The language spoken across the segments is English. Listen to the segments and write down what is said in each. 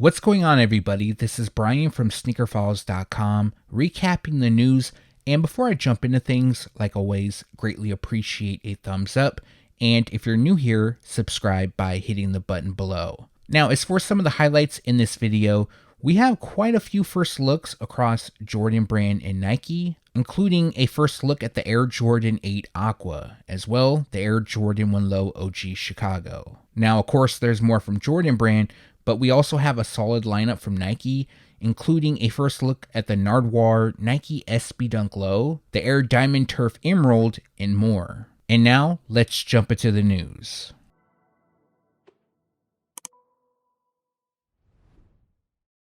What's going on, everybody? This is Brian from SneakerFiles.com, recapping the news. And before I jump into things, like always, greatly appreciate a thumbs up. And if you're new here, subscribe by hitting the button below. Now, as for some of the highlights in this video, we have quite a few first looks across Jordan Brand and Nike, including a first look at the Air Jordan 8 Aqua, as well the Air Jordan 1 Low OG Chicago. Now, of course, there's more from Jordan Brand, but we also have a solid lineup from Nike, including a first look at the Nardwuar Nike SB Dunk Low, the Air Diamond Turf Emerald, and more. And now, let's jump into the news.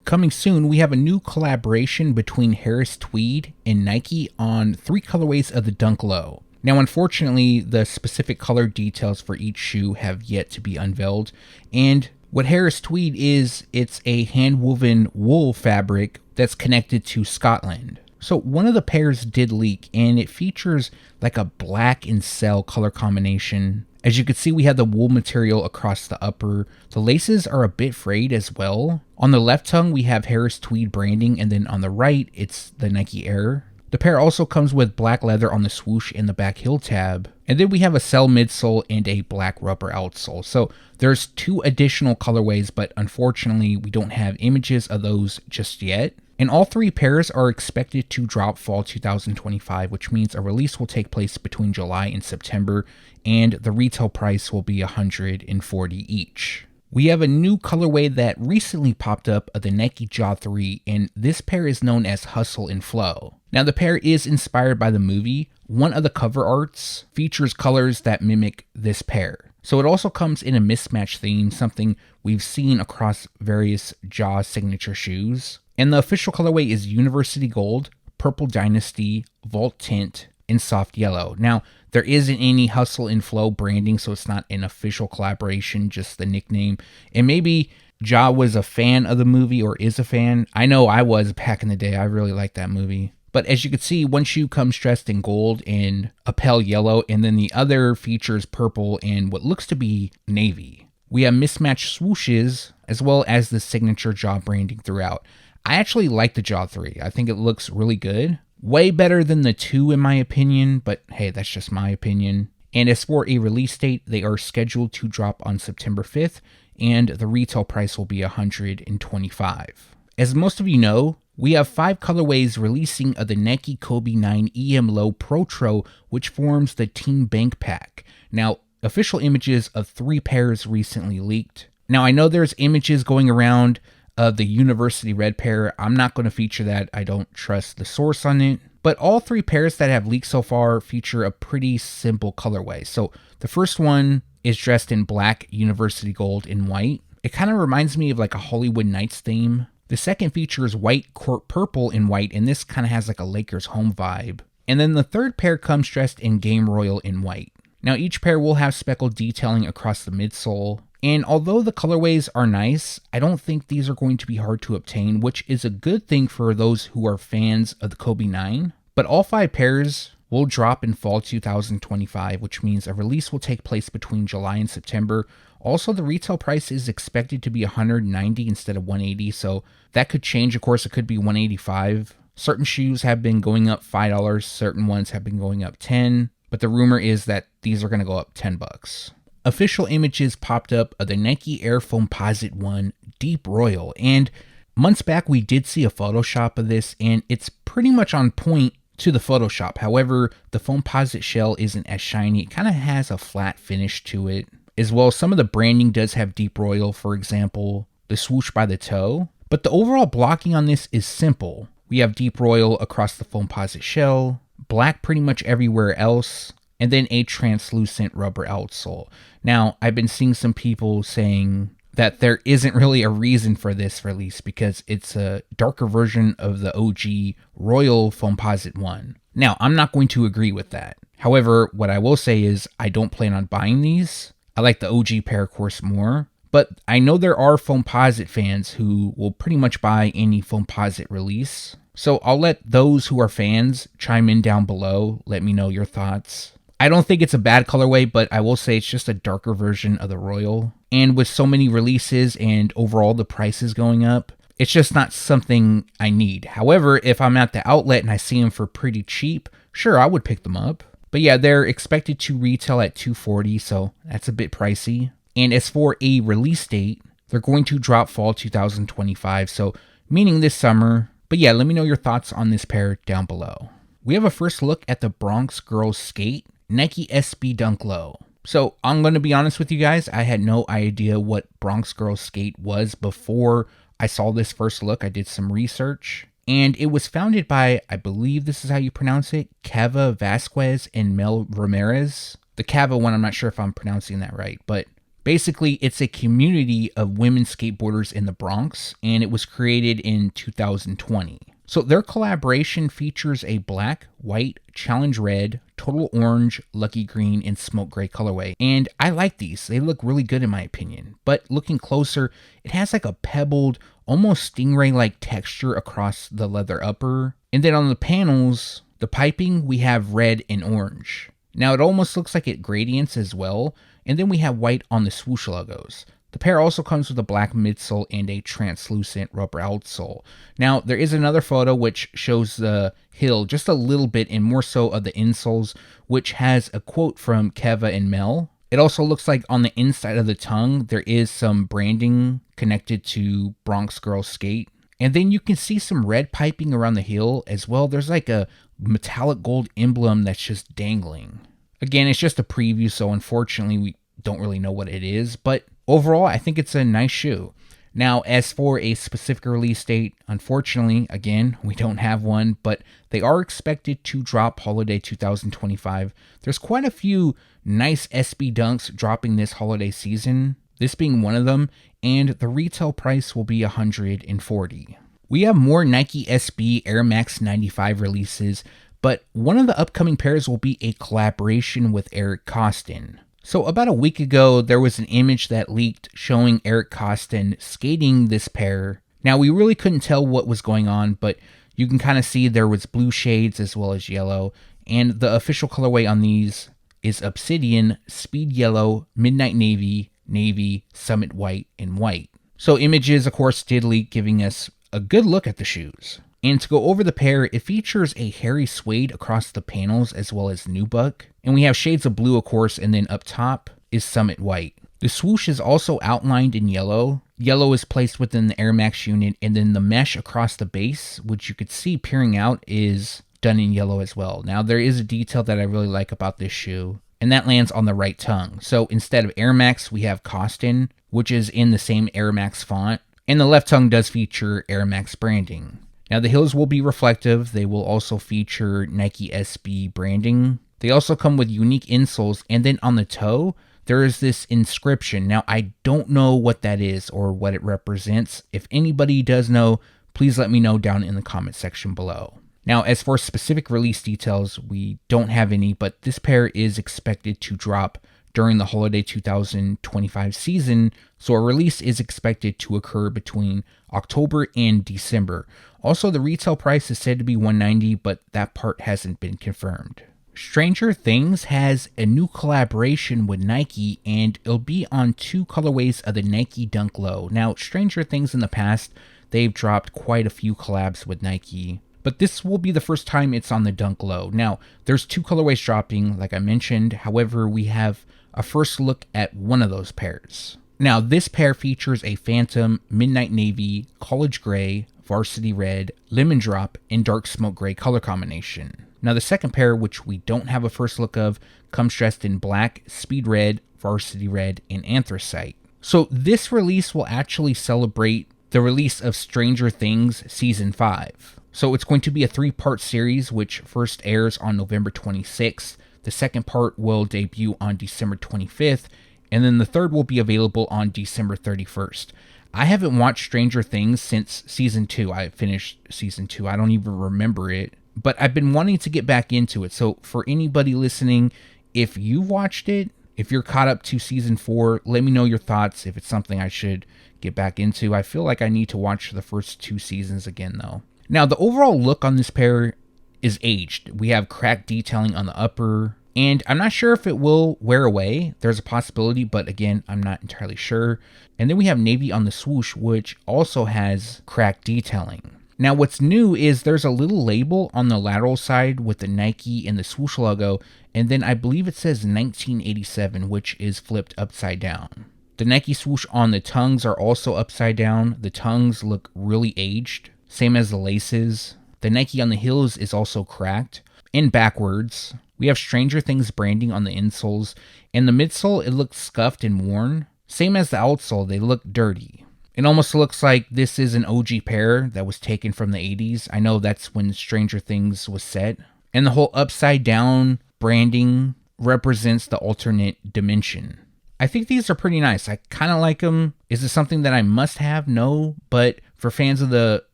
Coming soon, we have a new collaboration between Harris Tweed and Nike on 3 colorways of the Dunk Low. Now, unfortunately, the specific color details for each shoe have yet to be unveiled, and what Harris Tweed is, it's a hand-woven wool fabric that's connected to Scotland. So one of the pairs did leak, and it features like a black and cell color combination. As you can see, we have the wool material across the upper. The laces are a bit frayed as well. On the left tongue, we have Harris Tweed branding, and then on the right, it's the Nike Air. The pair also comes with black leather on the swoosh and the back heel tab. And then we have a cell midsole and a black rubber outsole. So there's 2 additional colorways, but unfortunately we don't have images of those just yet. And all 3 pairs are expected to drop fall 2025, which means a release will take place between July and September, and the retail price will be $140 each. We have a new colorway that recently popped up of the Nike Jaw 3, and this pair is known as Hustle and Flow. Now, the pair is inspired by the movie. One of the cover arts features colors that mimic this pair. So it also comes in a mismatch theme, something we've seen across various Jaw signature shoes. And the official colorway is University Gold, Purple Dynasty, Vault Tint, and Soft Yellow. Now, there isn't any Hustle and Flow branding, so it's not an official collaboration, just the nickname. And maybe Ja was a fan of the movie or is a fan. I know I was back in the day. I really liked that movie. But as you can see, one shoe comes dressed in gold and a pale yellow, and then the other features purple and what looks to be navy. We have mismatched swooshes, as well as the signature Jaw branding throughout. I actually like the Jaw 3. I think it looks really good. Way better than the 2 in my opinion, but hey, that's just my opinion. And as for a release date, they are scheduled to drop on September 5th, and the retail price will be $125. As most of you know, we have 5 colorways releasing of the Nike Kobe 9 EM Low Protro, which forms the Team Bank Pack. Now, official images of 3 pairs recently leaked. Now, I know there's images going around of the University Red pair. I'm not going to feature that. I don't trust the source on it. But all 3 pairs that have leaked so far feature a pretty simple colorway. So the first one is dressed in black, University Gold, and white. It kind of reminds me of like a Hollywood Nights theme. The second features white, court purple, and white, and this kind of has like a Lakers home vibe. And then the third pair comes dressed in Game Royal in white. Now each pair will have speckled detailing across the midsole. And although the colorways are nice, I don't think these are going to be hard to obtain, which is a good thing for those who are fans of the Kobe 9. But all 5 pairs will drop in fall 2025, which means a release will take place between July and September. Also, the retail price is expected to be $190 instead of $180, so that could change. Of course, it could be $185. Certain shoes have been going up $5, certain ones have been going up $10, but the rumor is that these are going to go up $10. Official images popped up of the Nike Air Foamposite 1 Deep Royal, and months back we did see a Photoshop of this, and it's pretty much on point to the Photoshop. However, the Foamposite shell isn't as shiny. It kind of has a flat finish to it. As well, some of the branding does have Deep Royal, for example, the swoosh by the toe. But the overall blocking on this is simple. We have Deep Royal across the Foamposite shell, black pretty much everywhere else, and then a translucent rubber outsole. Now, I've been seeing some people saying that there isn't really a reason for this release because it's a darker version of the OG Royal Foamposite 1. Now, I'm not going to agree with that. However, what I will say is I don't plan on buying these. I like the OG pair, of course, more. But I know there are Foamposite fans who will pretty much buy any Foamposite release. So I'll let those who are fans chime in down below. Let me know your thoughts. I don't think it's a bad colorway, but I will say it's just a darker version of the Royal. And with so many releases and overall the prices going up, it's just not something I need. However, if I'm at the outlet and I see them for pretty cheap, sure, I would pick them up. But yeah, they're expected to retail at $240, so that's a bit pricey. And as for a release date, they're going to drop fall 2025, so meaning this summer. But yeah, let me know your thoughts on this pair down below. We have a first look at the Bronx Girls Skate Nike SB Dunk Low. So I'm going to be honest with you guys, I had no idea what Bronx Girls Skate was before I saw this first look. I did some research, and it was founded by, I believe this is how you pronounce it, Cava Vasquez and Mel Ramirez. The Cava one, I'm not sure if I'm pronouncing that right, but basically it's a community of women skateboarders in the Bronx, and it was created in 2020. So their collaboration features a black, white, challenge red, total orange, lucky green, and smoke gray colorway. And I like these. They look really good in my opinion. But looking closer, it has like a pebbled, almost stingray-like texture across the leather upper. And then on the panels, the piping, we have red and orange. Now it almost looks like it gradients as well. And then we have white on the swoosh logos. The pair also comes with a black midsole and a translucent rubber outsole. Now, there is another photo which shows the heel just a little bit and more so of the insoles, which has a quote from Keva and Mel. It also looks like on the inside of the tongue, there is some branding connected to Bronx Girls Skate. And then you can see some red piping around the heel as well. There's like a metallic gold emblem that's just dangling. Again, it's just a preview, so unfortunately we don't really know what it is, but overall, I think it's a nice shoe. Now, as for a specific release date, unfortunately, again, we don't have one, but they are expected to drop holiday 2025. There's quite a few nice SB Dunks dropping this holiday season, this being one of them, and the retail price will be $140. We have more Nike SB Air Max 95 releases, but one of the upcoming pairs will be a collaboration with Eric Koston. So about a week ago, there was an image that leaked showing Eric Koston skating this pair. Now, we really couldn't tell what was going on, but you can kind of see there was blue shades as well as yellow. And the official colorway on these is Obsidian, Speed Yellow, Midnight Navy, Navy, Summit White, and White. So images, of course, did leak, giving us a good look at the shoes. And to go over the pair, it features a hairy suede across the panels as well as nubuck. And we have shades of blue, of course, and then up top is Summit White. The swoosh is also outlined in yellow. Yellow is placed within the Air Max unit, and then the mesh across the base, which you could see peering out, is done in yellow as well. Now, there is a detail that I really like about this shoe, and that lands on the right tongue. So instead of Air Max, we have Koston, which is in the same Air Max font, and the left tongue does feature Air Max branding. Now, the heels will be reflective. They will also feature Nike SB branding. They also come with unique insoles, and then on the toe, there is this inscription. Now, I don't know what that is or what it represents. If anybody does know, please let me know down in the comment section below. Now, as for specific release details, we don't have any, but this pair is expected to drop during the holiday 2025 season, so a release is expected to occur between October and December. Also, the retail price is said to be $190, but that part hasn't been confirmed. Stranger Things has a new collaboration with Nike, and it'll be on 2 colorways of the Nike Dunk Low. Now, Stranger Things in the past, they've dropped quite a few collabs with Nike, but this will be the first time it's on the Dunk Low. Now, there's 2 colorways dropping, like I mentioned. However, we have a first look at one of those pairs. Now, this pair features a Phantom, Midnight Navy, College Gray, Varsity Red, Lemon Drop, and Dark Smoke Gray color combination. Now, the second pair, which we don't have a first look of, comes dressed in black, Speed Red, Varsity Red, and Anthracite. So this release will actually celebrate the release of Stranger Things Season 5. So it's going to be a 3-part series, which first airs on November 26th. The second part will debut on December 25th, and then the third will be available on December 31st. I haven't watched Stranger Things since Season 2. I finished Season 2. I don't even remember it, but I've been wanting to get back into it. So for anybody listening, if you watched it, if you're caught up to Season 4, let me know your thoughts, if it's something I should get back into. I feel like I need to watch the first 2 seasons again, though. Now, the overall look on this pair is aged. We have cracked detailing on the upper, And I'm not sure if it will wear away. There's a possibility, but again, I'm not entirely sure. And then we have navy on the swoosh, which also has cracked detailing. Now what's new is there's a little label on the lateral side with the Nike and the swoosh logo, and then I believe it says 1987, which is flipped upside down. The Nike swoosh on the tongues are also upside down. The tongues look really aged, same as the laces. The Nike on the heels is also cracked and backwards. We have Stranger Things branding on the insoles, and the midsole, it looks scuffed and worn. Same as the outsole, they look dirty. It almost looks like this is an OG pair that was taken from the 80s. I know that's when Stranger Things was set. And the whole upside down branding represents the alternate dimension. I think these are pretty nice. I kind of like them. Is it something that I must have? No, but for fans of the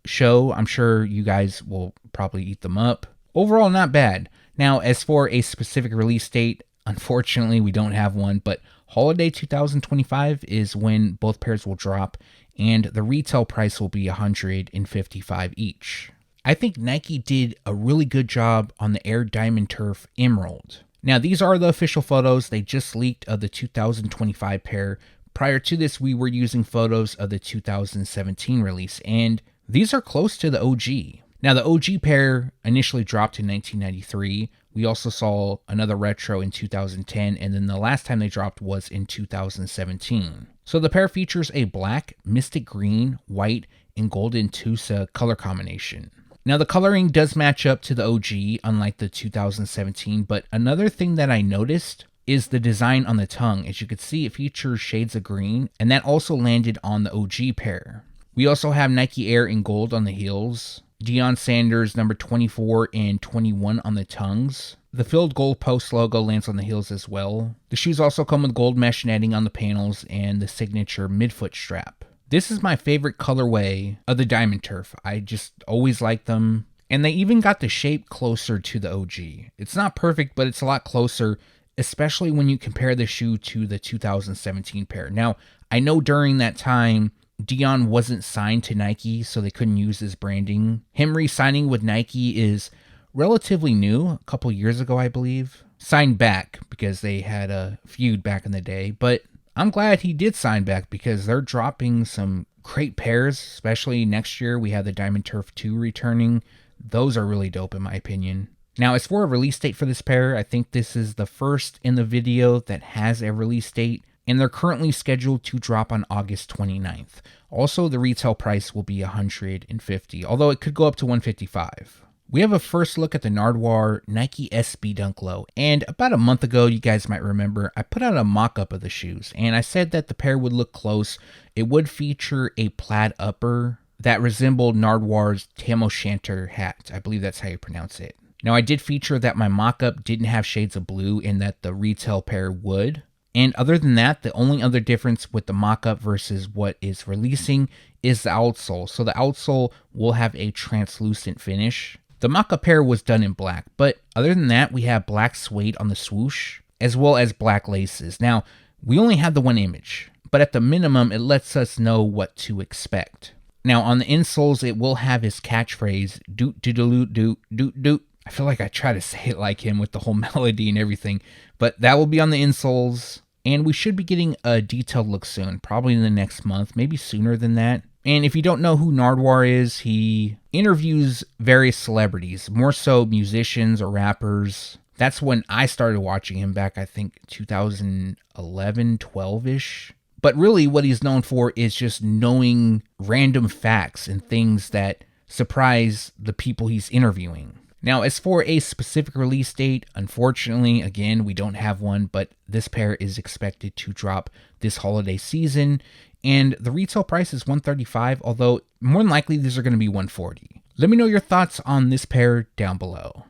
show, I'm sure you guys will probably eat them up. Overall, not bad. Now, as for a specific release date, unfortunately, we don't have one, but holiday 2025 is when both pairs will drop, and the retail price will be $155 each. I think Nike did a really good job on the Air Diamond Turf Emerald. Now, these are the official photos. They just leaked of the 2025 pair. Prior to this, we were using photos of the 2017 release, and these are close to the OG. Now, the OG pair initially dropped in 1993. We also saw another retro in 2010, and then the last time they dropped was in 2017. So the pair features a black, mystic green, white, and golden Tusa color combination. Now, the coloring does match up to the OG, unlike the 2017, but another thing that I noticed is the design on the tongue. As you can see, it features shades of green, and that also landed on the OG pair. We also have Nike Air in gold on the heels, Deion Sanders number 24 and 21 on the tongues. The filled gold post logo lands on the heels as well. The shoes also come with gold mesh netting on the panels and the signature midfoot strap. This is my favorite colorway of the Diamond Turf. I just always like them. And they even got the shape closer to the OG. It's not perfect, but it's a lot closer, especially when you compare the shoe to the 2017 pair. Now, I know during that time, Deion wasn't signed to Nike, so they couldn't use his branding. Him re-signing with Nike is relatively new, a couple years ago, I believe. Signed back because they had a feud back in the day, but I'm glad he did sign back because they're dropping some great pairs, especially next year. We have the Diamond Turf 2 returning. Those are really dope in my opinion. Now, as for a release date for this pair, I think this is the first in the video that has a release date, and they're currently scheduled to drop on August 29th. Also, the retail price will be $150, although it could go up to $155. We have a first look at the Nardwuar Nike SB Dunk Low, and about a month ago, you guys might remember, I put out a mock-up of the shoes, and I said that the pair would look close. It would feature a plaid upper that resembled Nardwuar's Tam O'Shanter hat. I believe that's how you pronounce it. Now, I did feature that my mock-up didn't have shades of blue and that the retail pair would. And other than that, the only other difference with the mock-up versus what is releasing is the outsole. So the outsole will have a translucent finish. The mock-up pair was done in black, but other than that, we have black suede on the swoosh, as well as black laces. Now, we only have the one image, but at the minimum, it lets us know what to expect. Now, on the insoles, it will have his catchphrase, doot doot doot doot doot doot. I feel like I try to say it like him with the whole melody and everything, but that will be on the insoles. And we should be getting a detailed look soon, probably in the next month, maybe sooner than that. And if you don't know who Nardwuar is, he interviews various celebrities, more so musicians or rappers. That's when I started watching him back, I think, 2011, 12-ish. But really what he's known for is just knowing random facts and things that surprise the people he's interviewing. Now, as for a specific release date, unfortunately, again, we don't have one, but this pair is expected to drop this holiday season, and the retail price is $135, although more than likely these are going to be $140. Let me know your thoughts on this pair down below.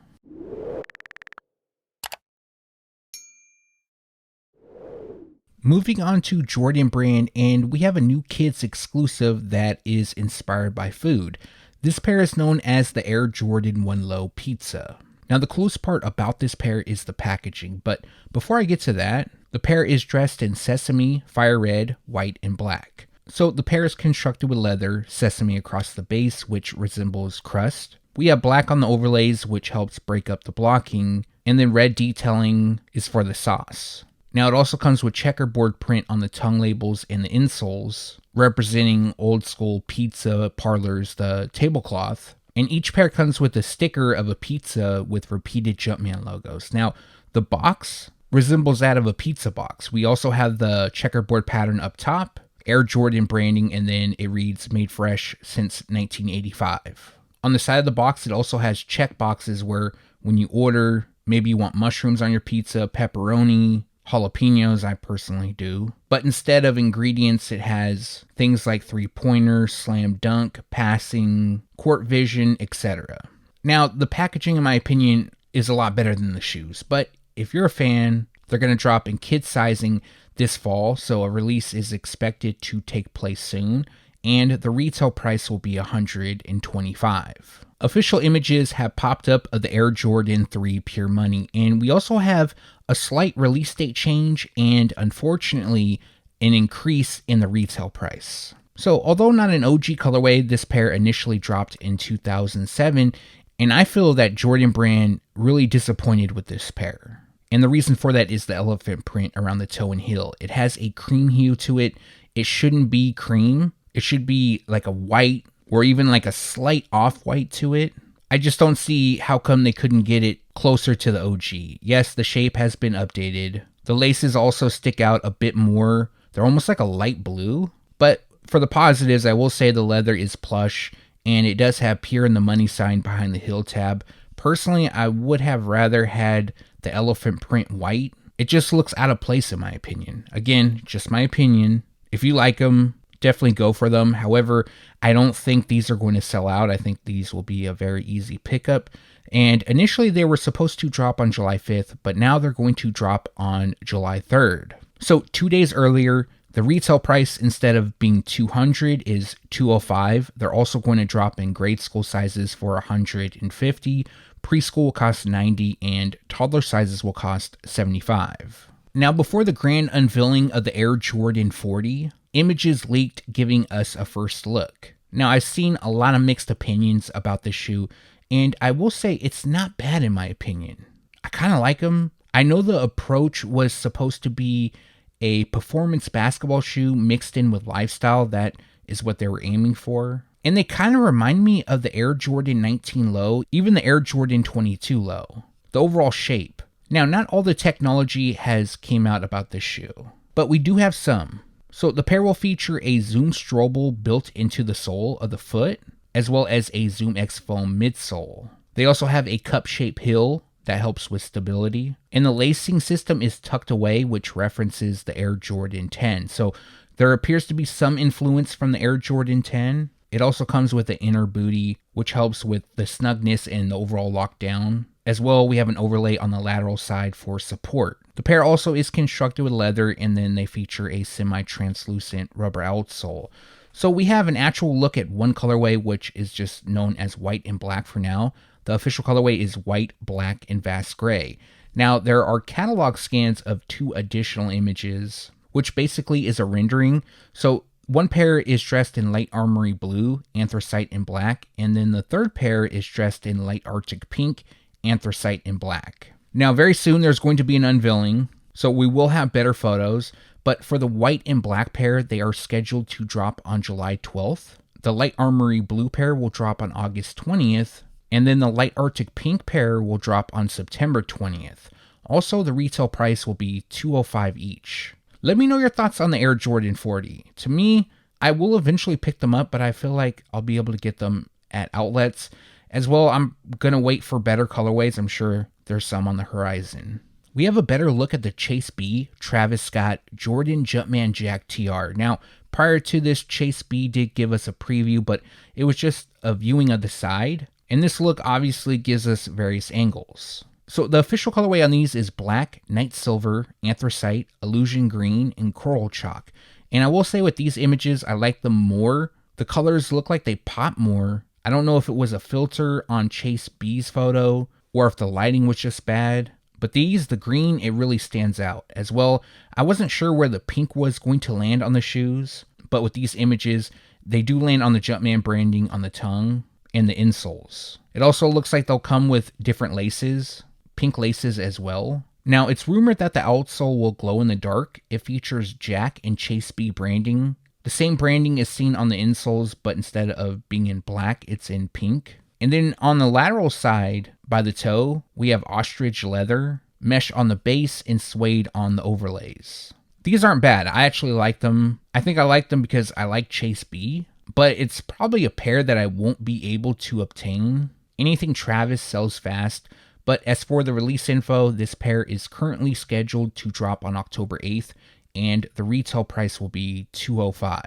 Moving on to Jordan Brand, and we have a new kids exclusive that is inspired by food. This pair is known as the Air Jordan 1 Low Pizza. Now, the coolest part about this pair is the packaging, but before I get to that, the pair is dressed in sesame, fire red, white, and black. So the pair is constructed with leather, sesame across the base, which resembles crust. We have black on the overlays, which helps break up the blocking. and then red detailing is for the sauce. Now it also comes with checkerboard print on the tongue labels and the insoles, representing old school pizza parlors, the tablecloth. And each pair comes with a sticker of a pizza with repeated Jumpman logos. Now, the box resembles that of a pizza box. We also have the checkerboard pattern up top, Air Jordan branding, and then it reads made fresh since 1985. On the side of the box, it also has check boxes where when you order, maybe you want mushrooms on your pizza, pepperoni, jalapenos, I personally do. But instead of ingredients, it has things like 3-pointer, slam dunk, passing, court vision, etc. Now, the packaging, in my opinion, is a lot better than the shoes. But if you're a fan, they're going to drop in kid sizing this fall, so a release is expected to take place soon, and the retail price will be $125. Official images have popped up of the Air Jordan 3 Pure Money, and we also have a slight release date change and, unfortunately, an increase in the retail price. So, although not an OG colorway, this pair initially dropped in 2007, and I feel that Jordan Brand really disappointed with this pair. And the reason for that is the elephant print around the toe and heel. It has a cream hue to it. It shouldn't be cream. It should be like a white or even like a slight off-white to it. I just don't see how come they couldn't get it closer to the OG. Yes, the shape has been updated. The laces also stick out a bit more. They're almost like a light blue. But for the positives, I will say the leather is plush, and it does have Pure and the money sign behind the heel tab. Personally, I would have rather had the elephant print white. It just looks out of place in my opinion. Again, just my opinion. If you like them, definitely go for them. However, I don't think these are going to sell out. I think these will be a very easy pickup. And initially they were supposed to drop on July 5th, but now they're going to drop on July 3rd. So 2 days earlier, the retail price instead of being $200 is $205. They're also going to drop in grade school sizes for $150. Preschool will cost $90, and toddler sizes will cost $75. Now, before the grand unveiling of the Air Jordan 40, images leaked giving us a first look. Now, I've seen a lot of mixed opinions about this shoe, and I will say it's not bad in my opinion. I kind of like them. I know the approach was supposed to be a performance basketball shoe mixed in with lifestyle. That is what they were aiming for. And they kind of remind me of the Air Jordan 19 Low, even the Air Jordan 22 Low. The overall shape. Now, not all the technology has came out about this shoe, but we do have some. So the pair will feature a Zoom Strobel built into the sole of the foot, as well as a Zoom X foam midsole. They also have a cup-shaped heel that helps with stability, and the lacing system is tucked away, which references the Air Jordan 10. So there appears to be some influence from the Air Jordan 10. It also comes with the inner booty, which helps with the snugness and the overall lockdown. As well, we have an overlay on the lateral side for support. The pair also is constructed with leather, and then they feature a semi-translucent rubber outsole. So we have an actual look at one colorway, which is just known as white and black for now. The official colorway is white, black, and vast gray. Now, there are catalog scans of 2 additional images, which basically is a rendering. So one pair is dressed in light armory blue, anthracite, and black, and then the third pair is dressed in light arctic pink, anthracite, and black. Now, very soon there's going to be an unveiling, so we will have better photos, but for the white and black pair, they are scheduled to drop on July 12th. The light armory blue pair will drop on August 20th, and then the light arctic pink pair will drop on September 20th. Also, the retail price will be $205 each. Let me know your thoughts on the Air Jordan 40. To me, I will eventually pick them up, but I feel like I'll be able to get them at outlets. As well, I'm going to wait for better colorways. I'm sure there's some on the horizon. We have a better look at the Chase B Travis Scott Jordan Jumpman Jack TR. Now, prior to this, Chase B did give us a preview, but it was just a viewing of the side. And this look obviously gives us various angles. So the official colorway on these is black, night silver, anthracite, illusion green, and coral chalk. And I will say with these images, I like them more. The colors look like they pop more. I don't know if it was a filter on Chase B's photo or if the lighting was just bad. But these, the green, it really stands out. As well, I wasn't sure where the pink was going to land on the shoes. But with these images, they do land on the Jumpman branding on the tongue and the insoles. It also looks like they'll come with different laces. pink laces as well. Now, it's rumored that the outsole will glow in the dark. It features Jack and Chase B branding. The same branding is seen on the insoles, but instead of being in black, it's in pink. And then on the lateral side, by the toe, we have ostrich leather, mesh on the base, and suede on the overlays. These aren't bad. I actually like them. I think I like them because I like Chase B, but it's probably a pair that I won't be able to obtain. Anything Travis sells fast, but as for the release info, this pair is currently scheduled to drop on October 8th, and the retail price will be $205.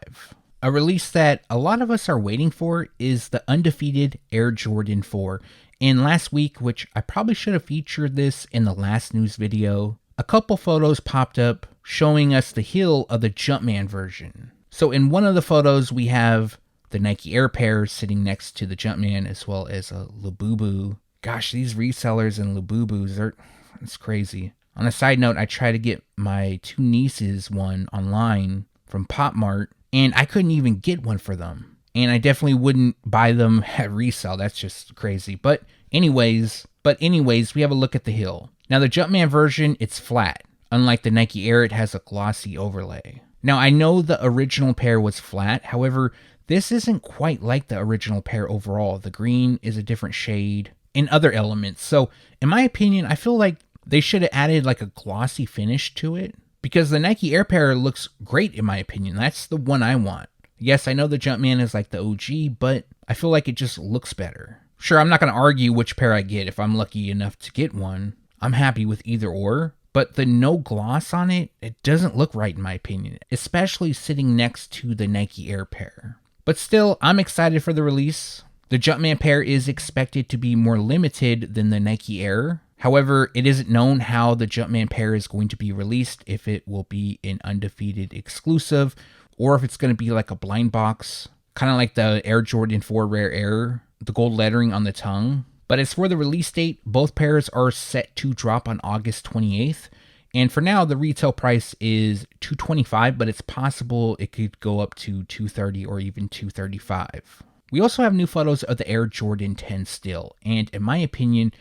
A release that a lot of us are waiting for is the Undefeated Air Jordan 4. And last week, which I probably should have featured this in the last news video, a couple photos popped up showing us the heel of the Jumpman version. So in one of the photos, we have the Nike Air pair sitting next to the Jumpman, as well as a Labubu. Gosh, these resellers and Labubus, it's crazy. On a side note, I tried to get my two nieces one online from Pop Mart, and I couldn't even get one for them. And I definitely wouldn't buy them at resale. That's just crazy. But anyways, we have a look at the heel. Now the Jumpman version, it's flat. Unlike the Nike Air, it has a glossy overlay. Now I know the original pair was flat. However, this isn't quite like the original pair overall. The green is a different shade and other elements. So in my opinion, I feel like they should have added like a glossy finish to it, because the Nike Air pair looks great in my opinion. That's the one I want. Yes, I know the Jumpman is like the OG, but I feel like it just looks better. Sure, I'm not going to argue which pair I get if I'm lucky enough to get one. I'm happy with either or, but the no gloss on it, it doesn't look right in my opinion, especially sitting next to the Nike Air pair. But still, I'm excited for the release. The Jumpman pair is expected to be more limited than the Nike Air. However, it isn't known how the Jumpman pair is going to be released, if it will be an Undefeated exclusive, or if it's going to be like a blind box, kind of like the Air Jordan 4 Rare Air, the gold lettering on the tongue. But as for the release date, both pairs are set to drop on August 28th. And for now, the retail price is $225, but it's possible it could go up to $230 or even $235. We also have new photos of the Air Jordan 10 still, and in my opinion,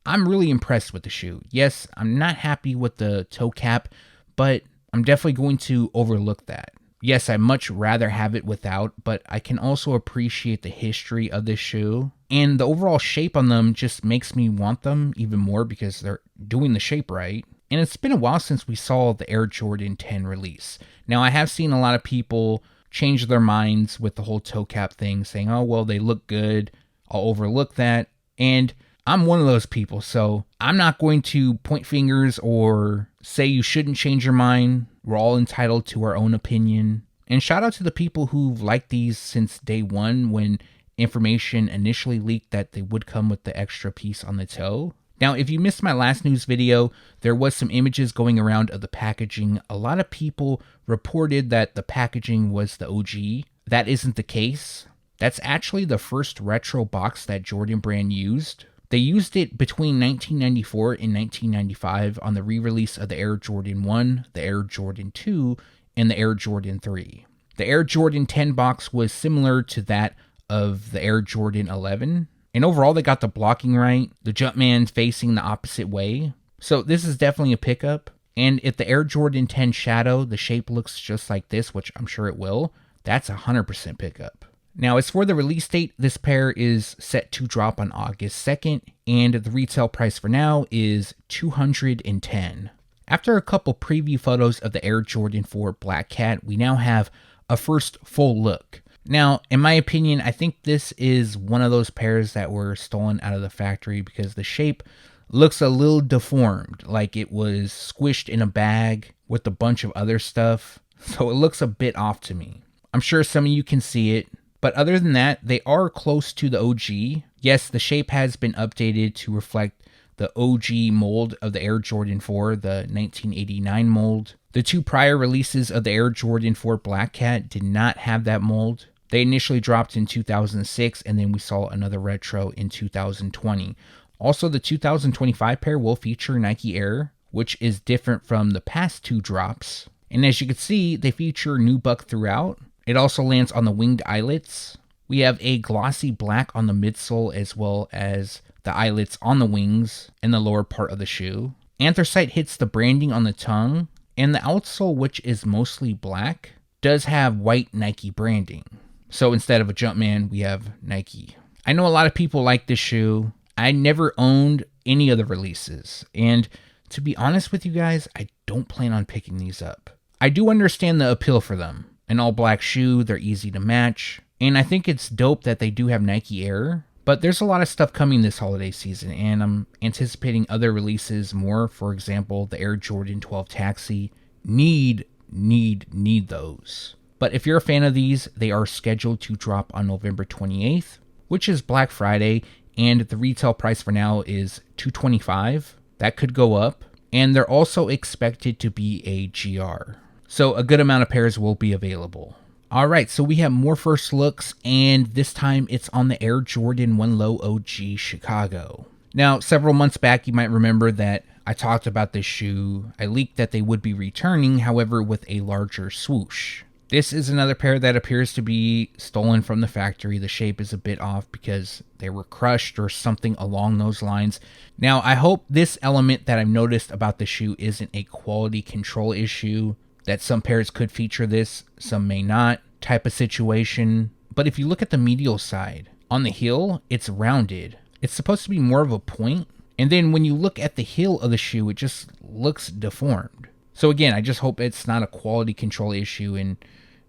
I'm really impressed with the shoe. Yes, I'm not happy with the toe cap, but I'm definitely going to overlook that. Yes, I'd much rather have it without, but I can also appreciate the history of this shoe. And the overall shape on them just makes me want them even more because they're doing the shape right. And it's been a while since we saw the Air Jordan 10 release. Now, I have seen a lot of people change their minds with the whole toe cap thing, saying, oh, well, they look good, I'll overlook that. And I'm one of those people, so I'm not going to point fingers or say you shouldn't change your mind. We're all entitled to our own opinion. And shout out to the people who've liked these since day one, when information initially leaked that they would come with the extra piece on the toe. Now, if you missed my last news video, there was some images going around of the packaging. A lot of people reported that the packaging was the OG. That isn't the case. That's actually the first retro box that Jordan Brand used. They used it between 1994 and 1995 on the re-release of the Air Jordan 1, the Air Jordan 2, and the Air Jordan 3. The Air Jordan 10 box was similar to that of the Air Jordan 11. And overall, they got the blocking right, the Jumpman facing the opposite way. So this is definitely a pickup. And if the Air Jordan 10 Shadow, the shape looks just like this, which I'm sure it will, that's a 100% pickup. Now, as for the release date, this pair is set to drop on August 2nd, and the retail price for now is $210. After a couple preview photos of the Air Jordan 4 Black Cat, we now have a first full look. Now, in my opinion, I think this is one of those pairs that were stolen out of the factory because the shape looks a little deformed, like it was squished in a bag with a bunch of other stuff. So it looks a bit off to me. I'm sure some of you can see it, but other than that, they are close to the OG. Yes, the shape has been updated to reflect the OG mold of the Air Jordan 4, the 1989 mold. The two prior releases of the Air Jordan 4 Black Cat did not have that mold. They initially dropped in 2006, and then we saw another retro in 2020. Also, the 2025 pair will feature Nike Air, which is different from the past two drops. And as you can see, they feature nubuck throughout. It also lands on the winged eyelets. We have a glossy black on the midsole as well as the eyelets on the wings and the lower part of the shoe. Anthracite hits the branding on the tongue, and the outsole, which is mostly black, does have white Nike branding. So instead of a Jumpman, we have Nike. I know a lot of people like this shoe. I never owned any of the releases, and to be honest with you guys, I don't plan on picking these up. I do understand the appeal for them. An all black shoe, they're easy to match, and I think it's dope that they do have Nike Air, but there's a lot of stuff coming this holiday season, and I'm anticipating other releases more. For example, the Air Jordan 12 Taxi. Need those. But if you're a fan of these, they are scheduled to drop on November 28th, which is Black Friday, and the retail price for now is $225. That could go up, and they're also expected to be a GR. So a good amount of pairs will be available. Alright, so we have more first looks, and this time it's on the Air Jordan 1 Low OG Chicago. Now, several months back, you might remember that I talked about this shoe. I leaked that they would be returning, however, with a larger swoosh. This is another pair that appears to be stolen from the factory. The shape is a bit off because they were crushed or something along those lines. Now, I hope this element that I've noticed about the shoe isn't a quality control issue, that some pairs could feature this, some may not, type of situation. But if you look at the medial side, on the heel, it's rounded. It's supposed to be more of a point. And then when you look at the heel of the shoe, it just looks deformed. So again, I just hope it's not a quality control issue, and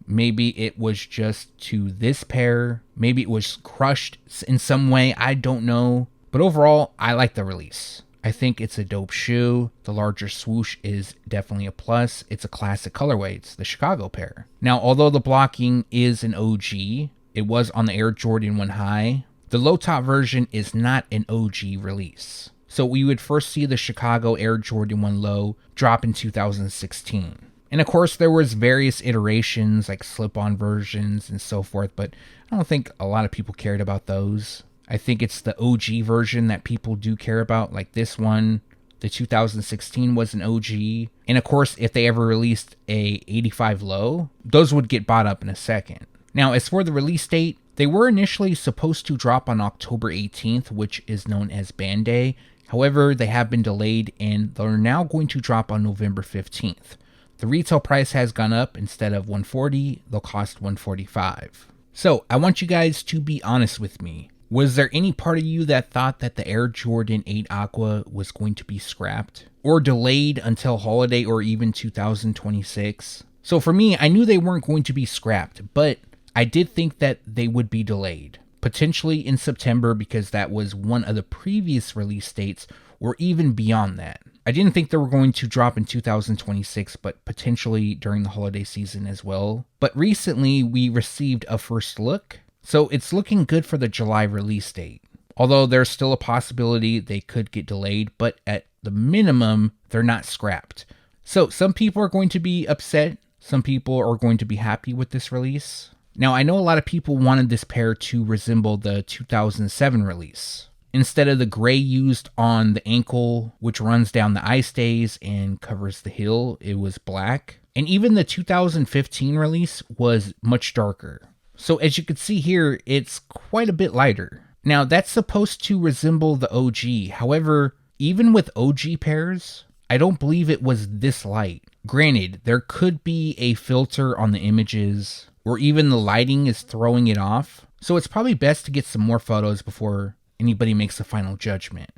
maybe it was just to this pair. Maybe it was crushed in some way. I don't know. But overall, I like the release. I think it's a dope shoe. The larger swoosh is definitely a plus. It's a classic colorway. It's the Chicago pair. Now, although the blocking is an OG, it was on the Air Jordan 1 High, the low top version is not an OG release. So we would first see the Chicago Air Jordan 1 Low drop in 2016. And of course, there was various iterations like slip-on versions and so forth, but I don't think a lot of people cared about those. I think it's the OG version that people do care about, like this one. The 2016 was an OG. And of course, if they ever released a 85 low, those would get bought up in a second. Now, as for the release date, they were initially supposed to drop on October 18th, which is known as Band Day. However, they have been delayed, and they're now going to drop on November 15th. The retail price has gone up. Instead of $140, they'll cost $145. So, I want you guys to be honest with me. Was there any part of you that thought that the Air Jordan 8 Aqua was going to be scrapped or delayed until holiday or even 2026? So for me, I knew they weren't going to be scrapped, but I did think that they would be delayed, potentially in September because that was one of the previous release dates, or even beyond that. I didn't think they were going to drop in 2026, but potentially during the holiday season as well. But recently we received a first look, so it's looking good for the July release date. Although there's still a possibility they could get delayed, but at the minimum, they're not scrapped. So some people are going to be upset. Some people are going to be happy with this release. Now, I know a lot of people wanted this pair to resemble the 2007 release. Instead of the gray used on the ankle, which runs down the eye stays and covers the heel, it was black. And even the 2015 release was much darker. So as you can see here, it's quite a bit lighter. Now, that's supposed to resemble the OG. However, even with OG pairs, I don't believe it was this light. Granted, there could be a filter on the images, or even the lighting is throwing it off. So it's probably best to get some more photos before anybody makes a final judgment.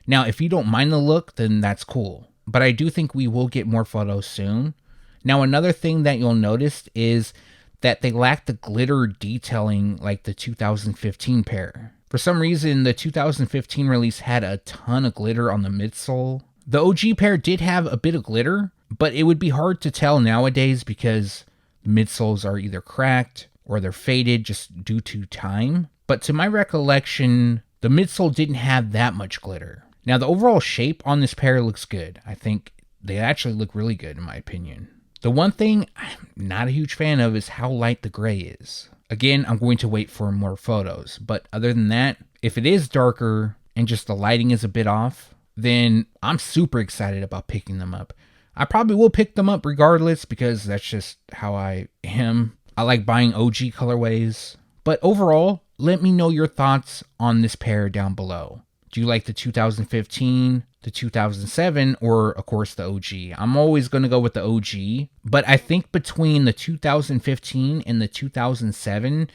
Now, if you don't mind the look, then that's cool. But I do think we will get more photos soon. Now, another thing that you'll notice is that they lack the glitter detailing like the 2015 pair. For some reason, the 2015 release had a ton of glitter on the midsole. The OG pair did have a bit of glitter, but it would be hard to tell nowadays because midsoles are either cracked or they're faded just due to time. But to my recollection, the midsole didn't have that much glitter. Now, the overall shape on this pair looks good. I think they actually look really good in my opinion. The one thing I'm not a huge fan of is how light the gray is. Again, I'm going to wait for more photos. But other than that, if it is darker and just the lighting is a bit off, then I'm super excited about picking them up. I probably will pick them up regardless because that's just how I am. I like buying OG colorways. But overall, let me know your thoughts on this pair down below. Do you like the 2015, the 2007, or of course the OG? I'm always going to go with the OG, but I think between the 2015 and the 2007,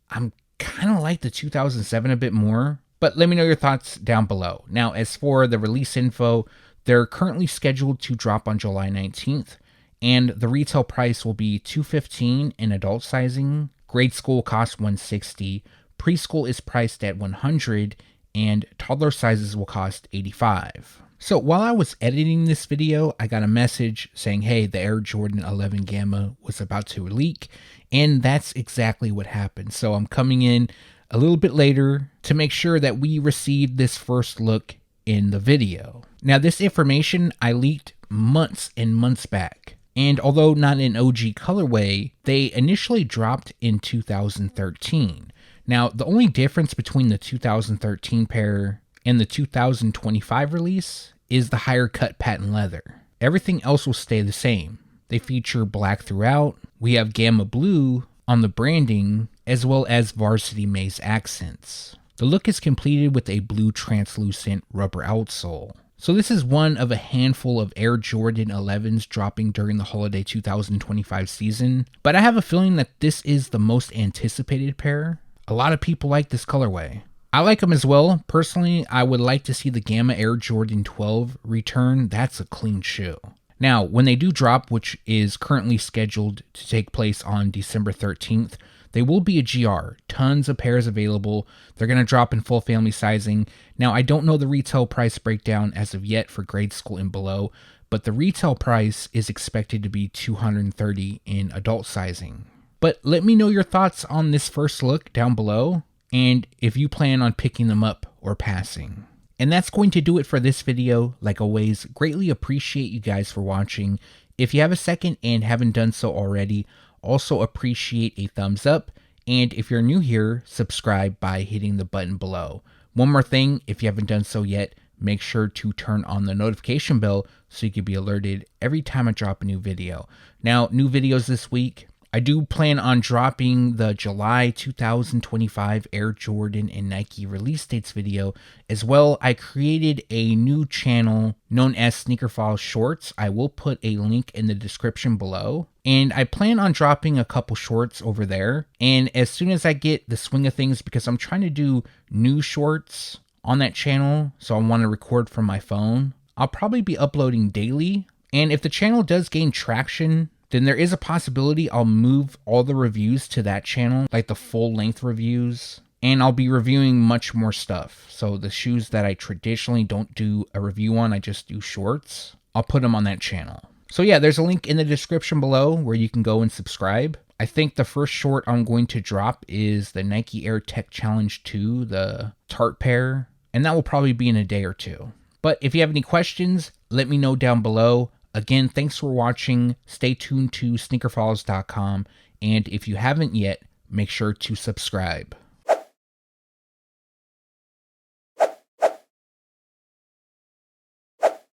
I'm kind of like the 2007 a bit more. But let me know your thoughts down below. Now, as for the release info, they're currently scheduled to drop on July 19th, and the retail price will be $215 in adult sizing. Grade school costs $160, preschool is priced at $100, and toddler sizes will cost $85. So while I was editing this video, I got a message saying, hey, the Air Jordan 11 Gamma was about to leak, and that's exactly what happened. So I'm coming in a little bit later to make sure that we received this first look in the video. Now, this information I leaked months and months back, and although not in OG colorway, they initially dropped in 2013. Now, the only difference between the 2013 pair and the 2025 release is the higher cut patent leather. Everything else will stay the same. They feature black throughout. We have Gamma Blue on the branding, as well as Varsity Maze accents. The look is completed with a blue translucent rubber outsole. So this is one of a handful of Air Jordan 11s dropping during the holiday 2025 season, but I have a feeling that this is the most anticipated pair. A lot of people like this colorway. I like them as well. Personally, I would like to see the Gamma Air Jordan 12 return. That's a clean shoe. Now, when they do drop, which is currently scheduled to take place on December 13th, they will be a GR. Tons of pairs available. They're going to drop in full family sizing. Now, I don't know the retail price breakdown as of yet for grade school and below, but the retail price is expected to be $230 in adult sizing. But let me know your thoughts on this first look down below, and if you plan on picking them up or passing. And that's going to do it for this video. Like always, greatly appreciate you guys for watching. If you have a second and haven't done so already, also appreciate a thumbs up. And if you're new here, subscribe by hitting the button below. One more thing, if you haven't done so yet, make sure to turn on the notification bell so you can be alerted every time I drop a new video. Now, new videos this week. I do plan on dropping the July 2025 Air Jordan and Nike release dates video. As well, I created a new channel known as Sneaker Files Shorts. I will put a link in the description below. And I plan on dropping a couple shorts over there. And as soon as I get the swing of things, because I'm trying to do new shorts on that channel, so I want to record from my phone, I'll probably be uploading daily. And if the channel does gain traction, then there is a possibility I'll move all the reviews to that channel, like the full length reviews, and I'll be reviewing much more stuff. So the shoes that I traditionally don't do a review on, I just do shorts, I'll put them on that channel. So yeah, there's a link in the description below where you can go and subscribe. I think the first short I'm going to drop is the Nike Air Tech Challenge 2, the Tart pair, and that will probably be in a day or two. But if you have any questions, let me know down below. Again, thanks for watching. Stay tuned to SneakerFiles.com, and if you haven't yet, make sure to subscribe.